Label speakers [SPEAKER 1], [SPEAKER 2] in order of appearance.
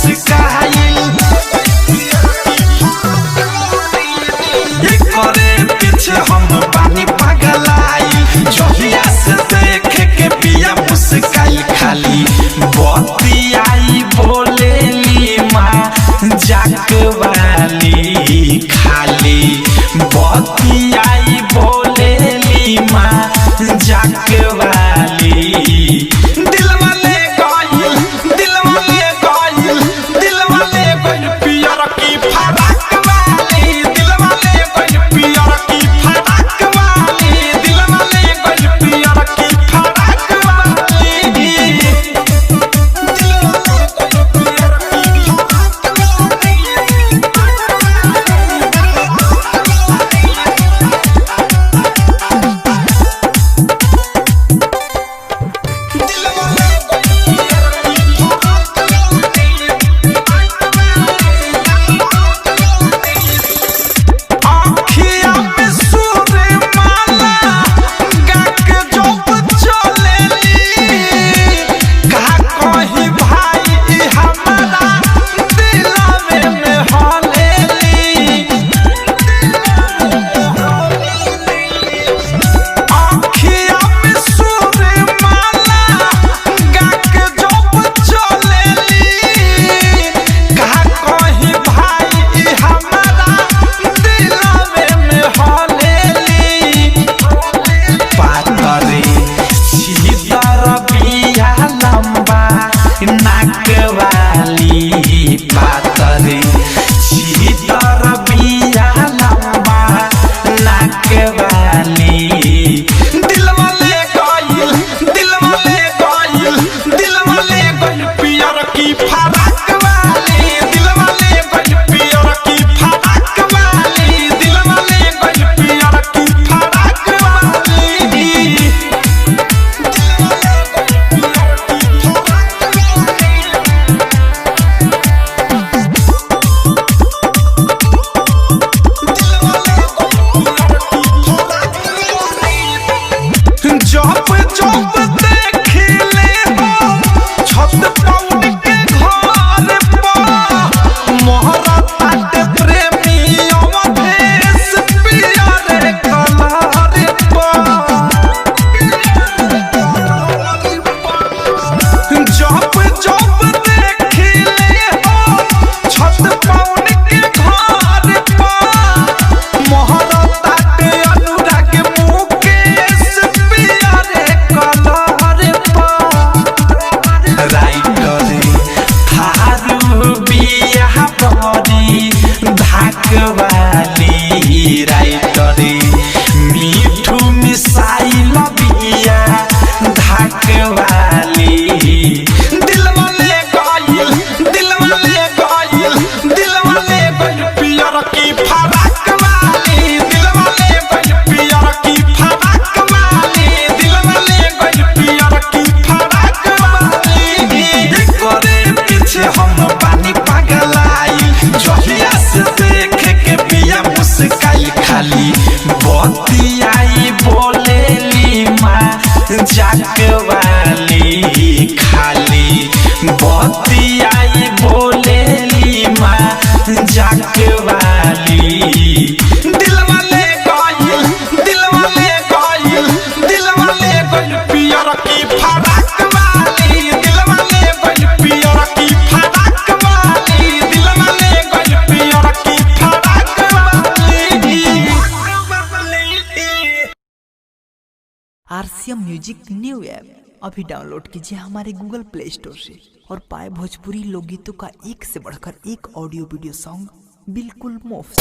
[SPEAKER 1] मुस्काइल करे पीछे हम पानी पगलाई जहिया से देख के पिया मुस्काइल खाली बतियाई बोलेली माँ जाक वाली खाली बतियाई बोलेली माँ जाक वाली दिल वाले गइल पियर की फराक वाली दिल वाले गइल पियर की फराक वाली दिल वाले गइल पियर की फराक वाली जाक वाली खाली बतियाई बोलेली माँ जाक वाली दिल वाले गइल पियर की फराक वाली दिल वाले गइल पियर की फराक वाली दिल वाले गइल पियर की फराक वाली।
[SPEAKER 2] आरसीएम म्यूजिक न्यू ऐप अभी डाउनलोड कीजिए हमारे गूगल प्ले स्टोर से और पाए भोजपुरी लोकगीतों का एक से बढ़कर एक ऑडियो वीडियो सॉन्ग बिल्कुल मुफ्त।